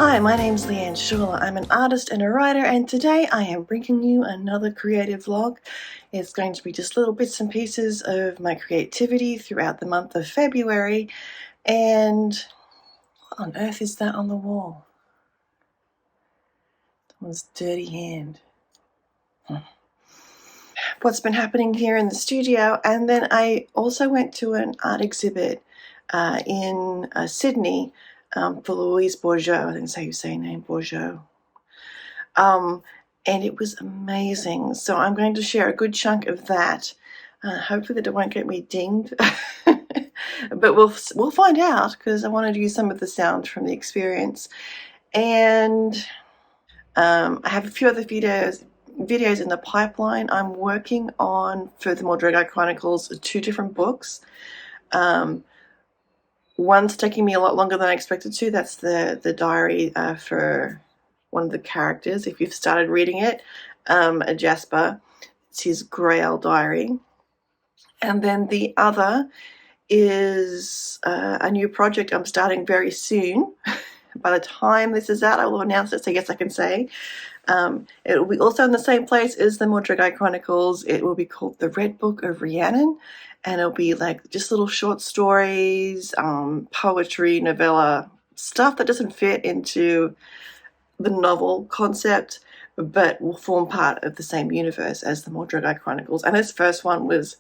Hi, my name's Leanne Shawler. I'm an artist and a writer, and today I am bringing you another creative vlog. It's going to be just little bits and pieces of my creativity throughout the month of February. And what on earth is that on the wall? Someone's dirty hand. What's been happening here in the studio, and then I also went to an art exhibit in Sydney for Louise Bourgeios. I think that's how you say her name, Bourgeios. And it was amazing. So I'm going to share a good chunk of that. Hopefully that it won't get me dinged, but we'll find out, because I wanted to use some of the sound from the experience. And I have a few other videos in the pipeline. I'm working on, for the Môrdreigiau Chronicles, 2 different books. One's taking me a lot longer than I expected to. That's the diary for one of the characters. If you've started reading it, Jasper, it's his Greal diary. And then the other is a new project I'm starting very soon. By the time this is out, I will announce it, so yes, I can say. It will be also in the same place as the Môrdreigiau Chronicles. It will be called The Red Book of Rhiannon, and it'll be like just little short stories, poetry, novella, stuff that doesn't fit into the novel concept, but will form part of the same universe as the Môrdreigiau Chronicles. And this first one was,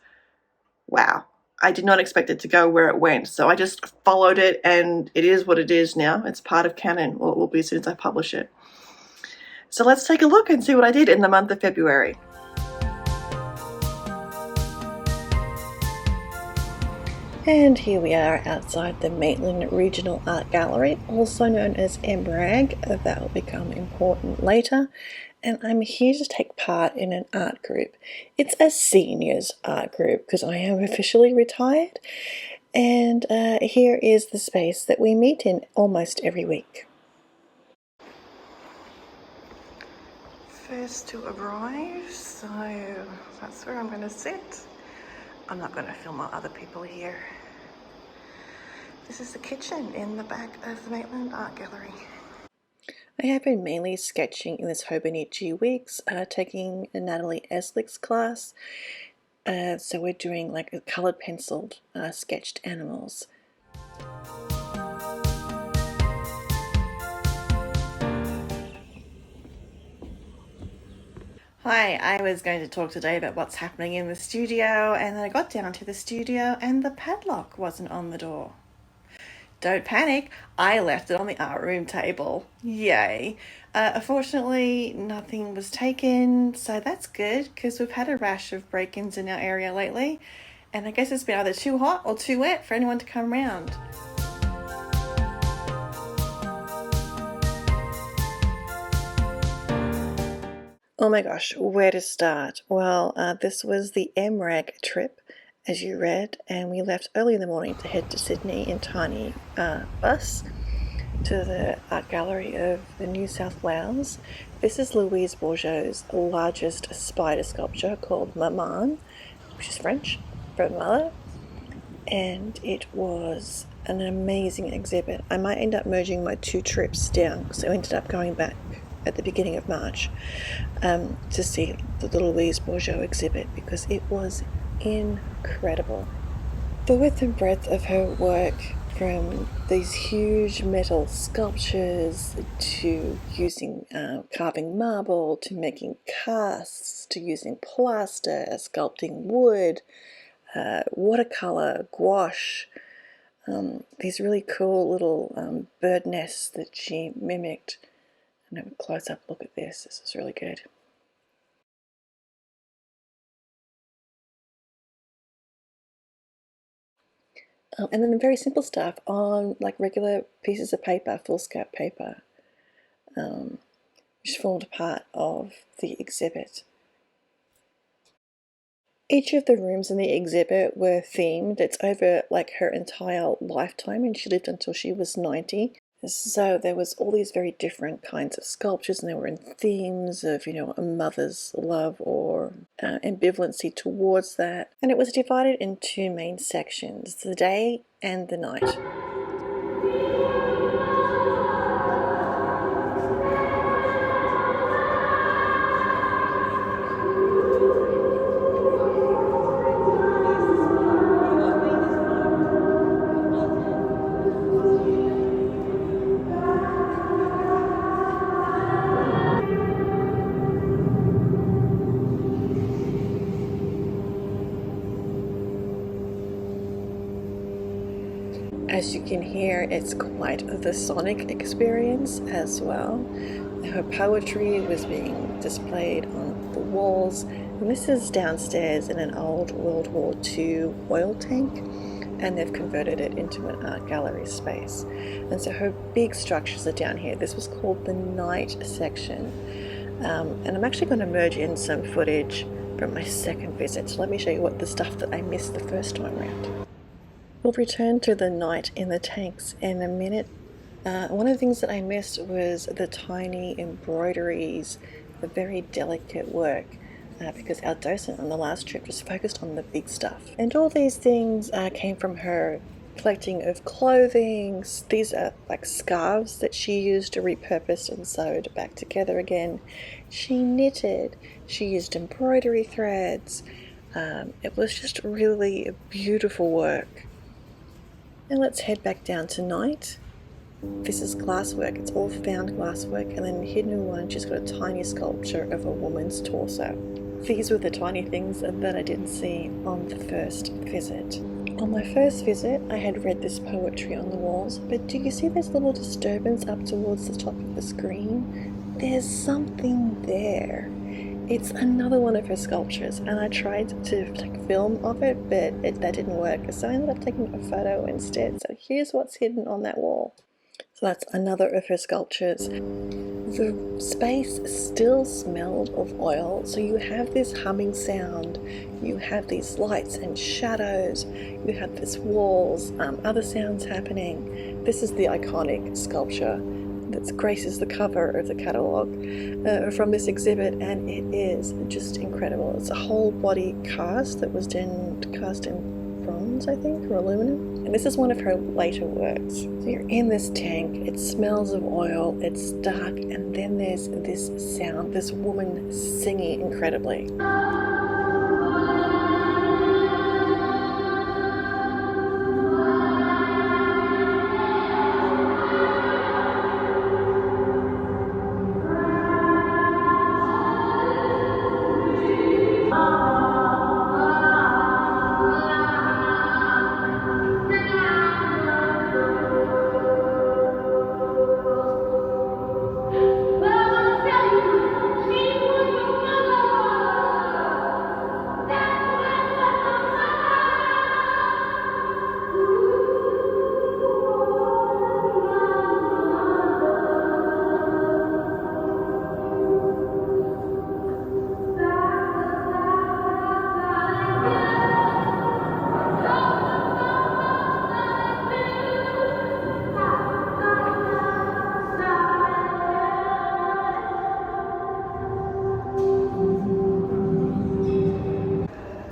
wow. I did not expect it to go where it went, so I just followed it, and it is what it is now. It's part of canon. Well, it will be as soon as I publish it. So let's take a look and see what I did in the month of February. And here we are outside the Maitland Regional Art Gallery, also known as MRAG. That will become important later. And I'm here to take part in an art group. It's a seniors art group because I am officially retired. And here is the space that we meet in almost every week. First to arrive, so that's where I'm going to sit. I'm not going to film other people here. This is the kitchen in the back of the Maitland Art Gallery. I have been mainly sketching in this Hobonichi weeks, taking Natalie Eslick's class. So we're doing like a coloured penciled sketched animals. Hi, I was going to talk today about what's happening in the studio, and then I got down to the studio and the padlock wasn't on the door. Don't panic, I left it on the art room table. Yay. Unfortunately, nothing was taken, so that's good, because we've had a rash of break-ins in our area lately, and I guess it's been either too hot or too wet for anyone to come around. Oh my gosh, where to start? Well, this was the MRAG trip, as you read, and we left early in the morning to head to Sydney in tiny bus to the Art Gallery of New South Wales. This is Louise Bourgeios' largest spider sculpture called Maman, which is French for mother, and it was an amazing exhibit. I might end up merging my 2 trips down, because I ended up going back at the beginning of March to see the Louise Bourgeios exhibit, because it was incredible. The width and breadth of her work, from these huge metal sculptures to using carving marble, to making casts, to using plaster, sculpting wood, watercolour, gouache, these really cool little bird nests that she mimicked. And have a close-up look at this. This is really good. And then the very simple stuff on like regular pieces of paper, foolscap paper, which formed part of the exhibit. Each of the rooms in the exhibit were themed. It's over like her entire lifetime, and she lived until she was 90. So there was all these very different kinds of sculptures, and they were in themes of, you know, a mother's love or ambivalency towards that. And it was divided in 2 main sections, the day and the night. As you can hear, it's quite the sonic experience as well. Her poetry was being displayed on the walls, and this is downstairs in an old World War II oil tank, and they've converted it into an art gallery space. And so her big structures are down here. This was called the night section, and I'm actually going to merge in some footage from my second visit, so let me show you what the stuff that I missed the first time around. We'll return to the night in the tanks in a minute. One of the things that I missed was the tiny embroideries, the very delicate work, because our docent on the last trip just focused on the big stuff. And all these things came from her collecting of clothing. These are like scarves that she used to repurpose and sewed back together again. She knitted, she used embroidery threads. It was just really beautiful work. Now let's head back down tonight. This is glasswork, it's all found glasswork, and then hidden in one she's got a tiny sculpture of a woman's torso. These were the tiny things that I didn't see on the first visit. On my first visit I had read this poetry on the walls, but do you see this little disturbance up towards the top of the screen? There's something there. It's another one of her sculptures, and I tried to take film of it, but that didn't work, so I ended up taking a photo instead. So here's what's hidden on that wall. So that's another of her sculptures. The space still smelled of oil, so you have this humming sound, you have these lights and shadows, you have this walls, other sounds happening. This is the iconic sculpture that graces the cover of the catalogue from this exhibit, and it is just incredible. It's a whole body cast that was then cast in bronze, I think, or aluminum. And this is one of her later works. So you're in this tank, it smells of oil, it's dark, and then there's this sound, this woman singing incredibly.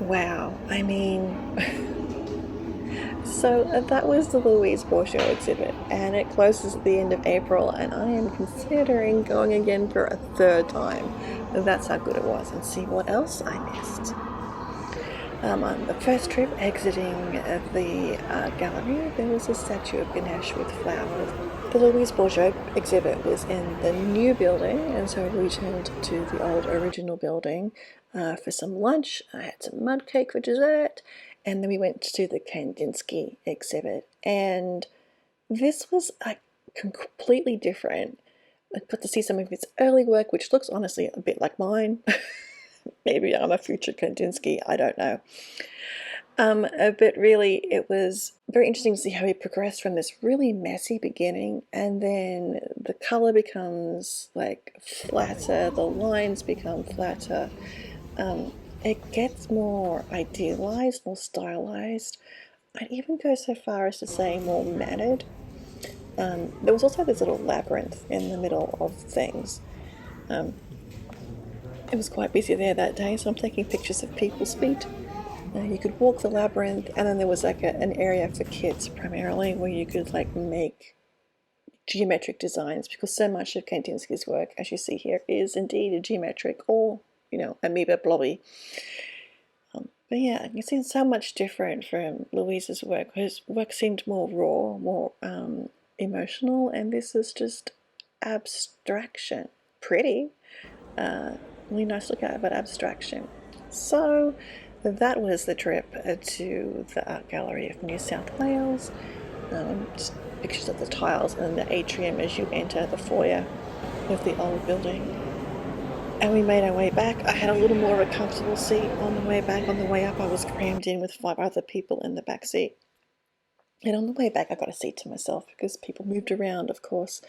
Wow, I mean, so that was the Louise Bourgeios exhibit, and it closes at the end of April, and I am considering going again for a third time. That's how good it was, and see what else I missed. On the first trip, exiting the gallery, there was a statue of Ganesh with flowers. The Louise Bourgeios exhibit was in the new building, and so we returned to the old original building for some lunch. I had some mud cake for dessert, and then we went to the Kandinsky exhibit. And this was completely different. I got to see some of his early work, which looks honestly a bit like mine. Maybe I'm a future Kandinsky, I don't know. But really, it was very interesting to see how he progressed from this really messy beginning, and then the color becomes like flatter, the lines become flatter. It gets more idealized, more stylized. I'd even go so far as to say more mannered. There was also this little labyrinth in the middle of things. It was quite busy there that day, so I'm taking pictures of people's feet. You could walk the labyrinth, and then there was like an area for kids primarily where you could like make geometric designs, because so much of Kandinsky's work, as you see here, is indeed a geometric or, you know, amoeba blobby. But yeah, you see so much different from Louise's work. His work seemed more raw, more emotional, and this is just abstraction. Pretty, really nice look at it, but abstraction. So that was the trip to the Art Gallery of New South Wales. pictures of the tiles and the atrium as you enter the foyer of the old building. And we made our way back. I had a little more of a comfortable seat on the way back. On the way up, I was crammed in with 5 other people in the back seat. And on the way back, I got a seat to myself because people moved around, of course.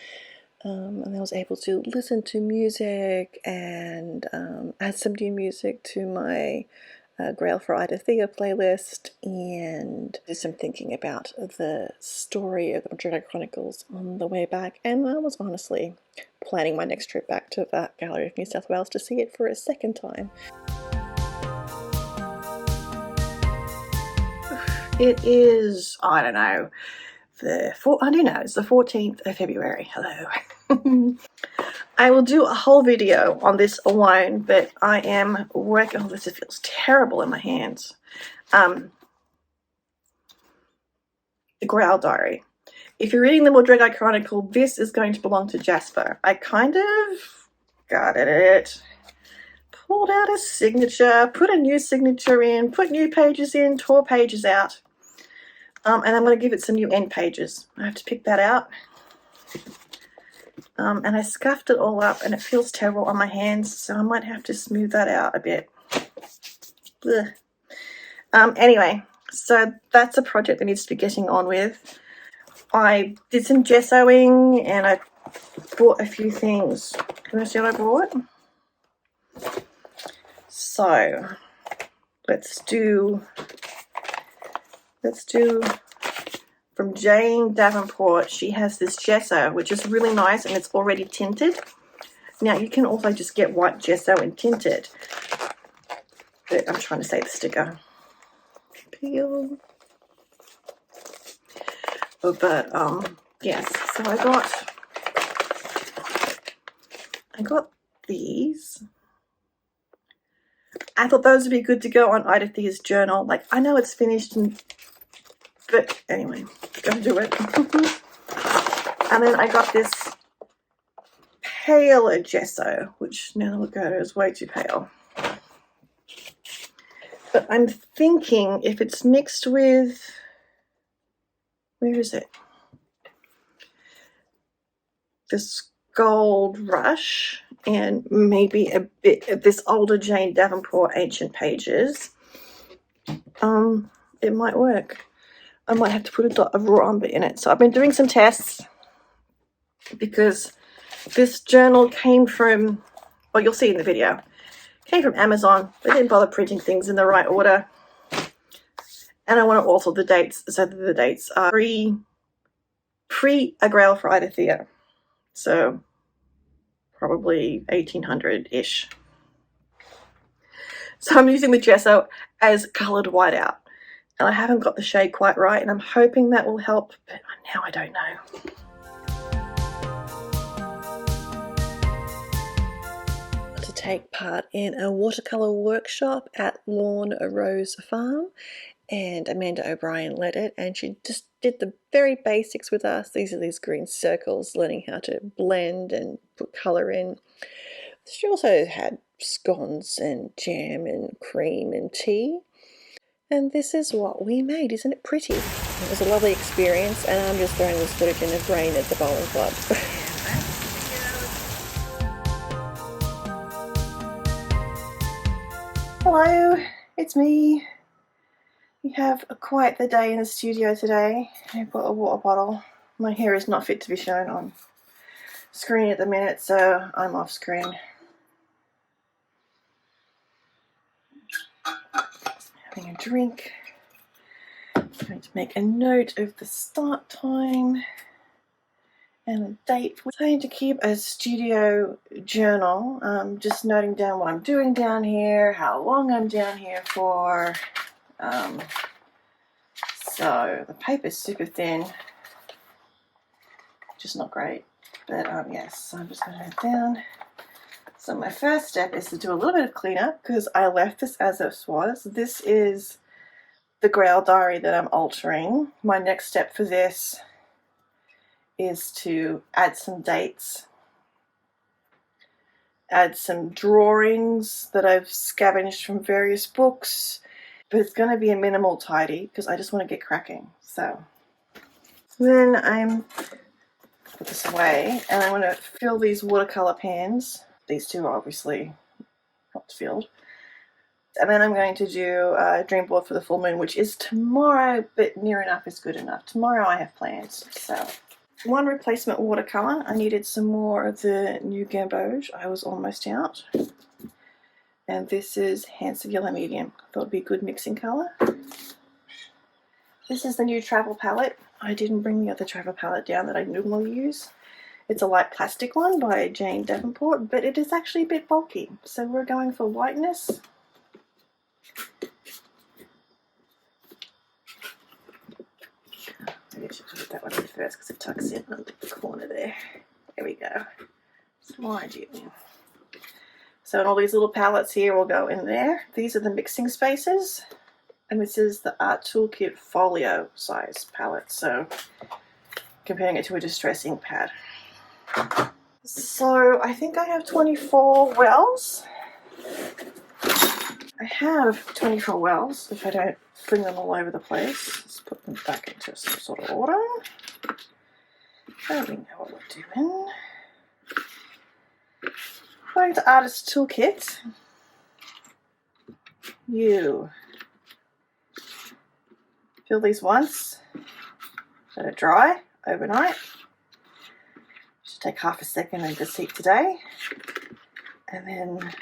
And I was able to listen to music and add some new music to my Greal for Thea playlist, and do some thinking about the story of the Môrdreigiau Chronicles on the way back. And I was honestly planning my next trip back to the Art Gallery of New South Wales to see it for a second time. It is, I don't know, I do know, it's the 14th of February. Hello. I will do a whole video on this alone, but I am working, this feels terrible in my hands. The Greal Diary. If you're reading the Môrdreigiau Chronicle, this is going to belong to Jasper. I kind of gutted it, pulled out a signature, put a new signature in, put new pages in, tore pages out. And I'm going to give it some new end pages. I have to pick that out. And I scuffed it all up and it feels terrible on my hands, so I might have to smooth that out a bit. Anyway, so that's a project that needs to be getting on with. I did some gessoing and I bought a few things. Can I see what I bought? So let's do from Jane Davenport. She has this gesso which is really nice and it's already tinted. Now you can also just get white gesso and tint it, but I'm trying to say the sticker. Peel. But yes, so I got these. I thought those would be good to go on Ida Thea's journal. Like, I know it's finished, but anyway, gotta do it. And then I got this paler gesso, which now look at it is way too pale. But I'm thinking if it's mixed with, where is it? This Gold Rush and maybe a bit of this older Jane Davenport Ancient Pages, it might work. I might have to put a dot of raw umber in it. So I've been doing some tests because this journal came from, well, you'll see in the video, came from Amazon. They didn't bother printing things in the right order. And I want to alter the dates so that the dates are pre a Greal for Ida Thea. So probably 1800-ish. So I'm using the gesso as coloured whiteout. And I haven't got the shade quite right, and I'm hoping that will help, but now I don't know. To take part in a watercolour workshop at Lawn Rose Farm, and Amanda O'Brien led it, and she just did the very basics with us. These are these green circles, learning how to blend and put colour in. She also had scones and jam and cream and tea. And this is what we made. Isn't it pretty? It was a lovely experience, and I'm just throwing this footage in the rain at the bowling club. Hello, it's me. We have quite the day in the studio today. I've got a water bottle. My hair is not fit to be shown on screen at the minute, so I'm off screen. Having a drink. I'm going to make a note of the start time and the date. We're trying to keep a studio journal, just noting down what I'm doing down here, how long I'm down here for. So the paper's super thin, just not great, but yes, so I'm just going to head down. So my first step is to do a little bit of cleanup because I left this as it was. This is the Greal diary that I'm altering. My next step for this is to add some dates, add some drawings that I've scavenged from various books, but it's going to be a minimal tidy because I just want to get cracking. So Then I'm put this away, and I'm going to fill these watercolour pans. These two are obviously not filled. And then I'm going to do a Dreamboard for the full moon, which is tomorrow, but near enough is good enough. Tomorrow I have plans. So, one replacement watercolour. I needed some more of the new Gamboge. I was almost out. And this is Handsome Yellow Medium. I thought it'd be a good mixing colour. This is the new travel palette. I didn't bring the other travel palette down that I normally use. It's a light plastic one by Jane Davenport, but it is actually a bit bulky. So we're going for whiteness. Maybe I should put that one in first because it tucks in under the corner there. There we go. Slide you in. So all these little palettes here will go in there. These are the mixing spaces. And this is the Art Toolkit Folio size palette. So comparing it to a distress ink pad. So I think I have 24 wells. I have 24 wells if I don't bring them all over the place. Let's put them back into some sort of order. So we know what we're doing. Going to Artist Toolkit. You fill these once, let it dry overnight. Should take half a second and just heat today, and then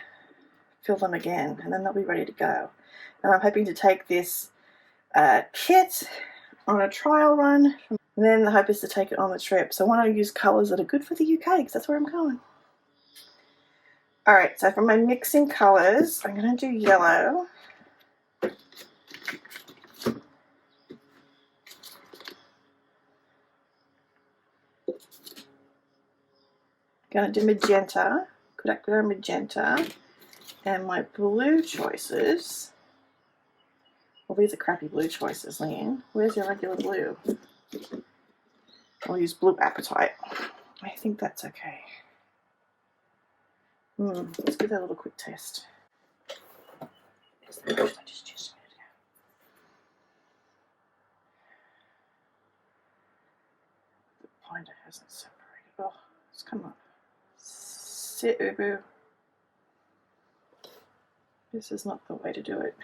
fill them again, and then they'll be ready to go. And I'm hoping to take this kit on a trial run, and then the hope is to take it on the trip. So I want to use colours that are good for the UK because that's where I'm going. Alright, so for my mixing colours, I'm going to do yellow. Going to do magenta, Kodak magenta, and my blue choices. Well, these are crappy blue choices, Leanne. Where's your regular blue? I'll use blue apatite. I think that's okay. Let's give that a little quick test. The binder hasn't separated. Oh, it's come up. Sit, Ubu. This is not the way to do it.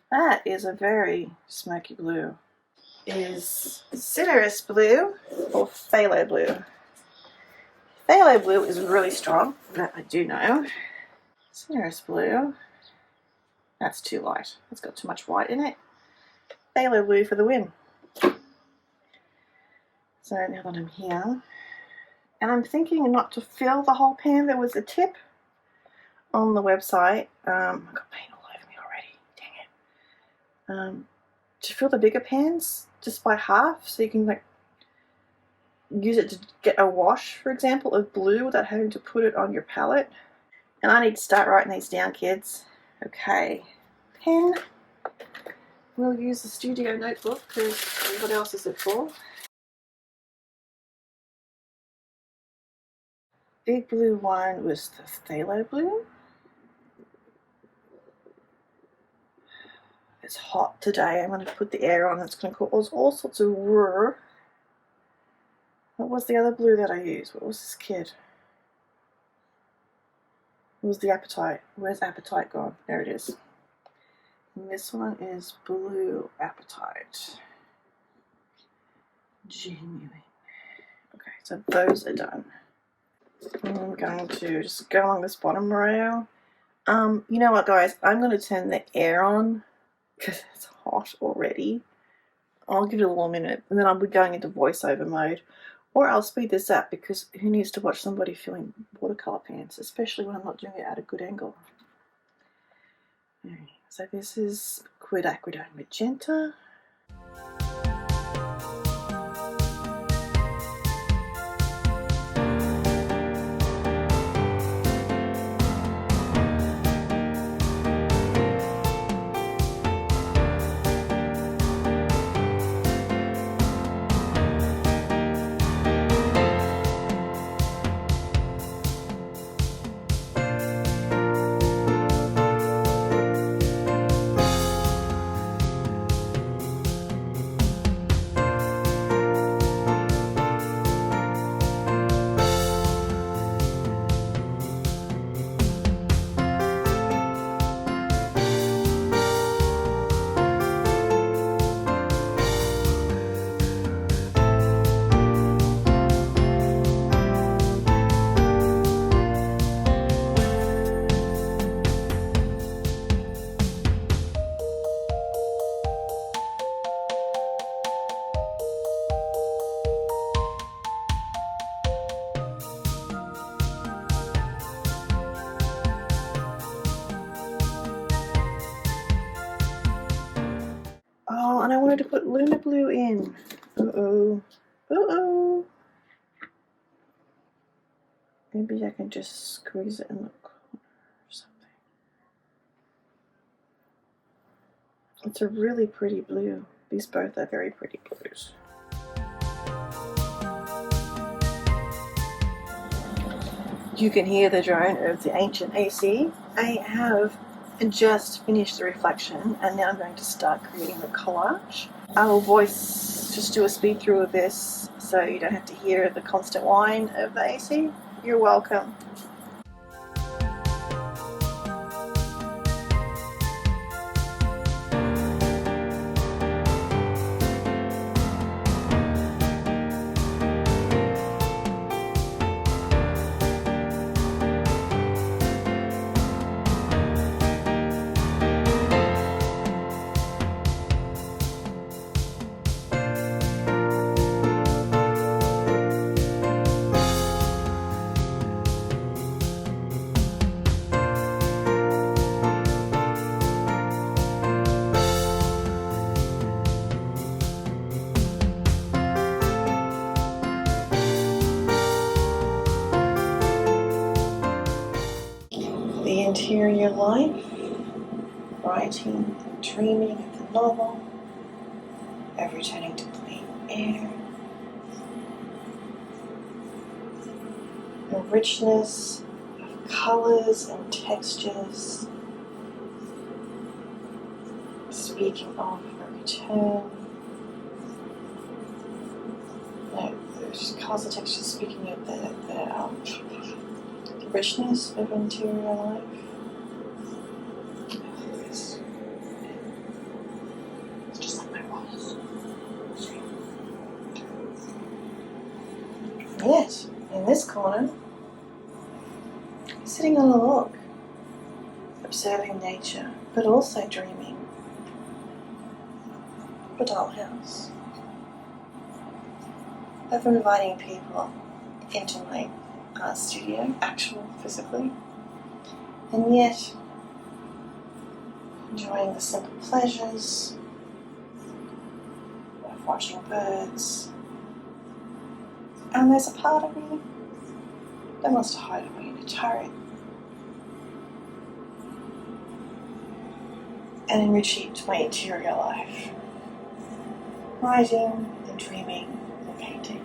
That is a very smoky blue. Is Citrus blue or phthalo blue? Phthalo blue is really strong, that I do know. Citrus blue, that's too light. It's got too much white in it. Phthalo blue for the win. So now that I'm here, and I'm thinking not to fill the whole pan. There was a tip on the website. I've got paint all over me already. Dang it. To fill the bigger pans just by half, so you can like use it to get a wash, for example, of blue without having to put it on your palette. And I need to start writing these down, kids. Okay, pen. We'll use the studio notebook because what else is it for? Big blue one was the phthalo blue. It's hot today. I'm going to put the air on. It's going to cause all sorts of whir. What was the other blue that I used? What was this kid? It was the apatite. Where's apatite gone? There it is. And this one is blue apatite. Genuine. Okay, so those are done. I'm going to just go along this bottom rail. You know what, guys? I'm going to turn the air on because it's hot already. I'll give it a little minute, and then I'll be going into voiceover mode. Or I'll speed this up because who needs to watch somebody filling watercolour pans, especially when I'm not doing it at a good angle. Okay, so this is Quidacridone Magenta. Lunar Blue in. Uh-oh. Uh-oh. Maybe I can just squeeze it in the corner or something. It's a really pretty blue. These both are very pretty blues. You can hear the drone of the ancient AC. I have just finished the reflection and now I'm going to start creating the collage. I will just do a speed through of this so you don't have to hear the constant whine of the AC. You're welcome. The interior life, writing and dreaming of the novel, of returning to clean air, the richness of colours and textures, speaking of a return, just colours and textures speaking of the richness of interior life. It's just like my voice. Yet, in this corner, sitting on a log, observing nature, but also dreaming. A dollhouse. Of inviting people into my studio, actual, physically, and yet enjoying the simple pleasures of watching birds. And there's a part of me that wants to hide away in a turret and enrich my interior life, writing and dreaming and painting.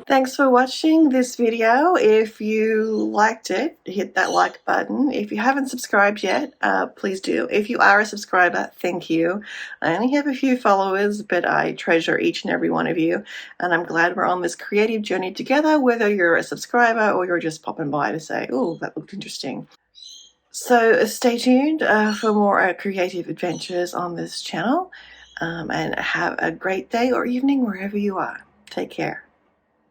Thanks for watching this video. If you liked it, hit that like button. If you haven't subscribed yet, please do. If you are a subscriber, thank you. I only have a few followers, but I treasure each and every one of you. And I'm glad we're on this creative journey together, whether you're a subscriber or you're just popping by to say, oh, that looked interesting. So stay tuned for more creative adventures on this channel. And have a great day or evening wherever you are. Take care.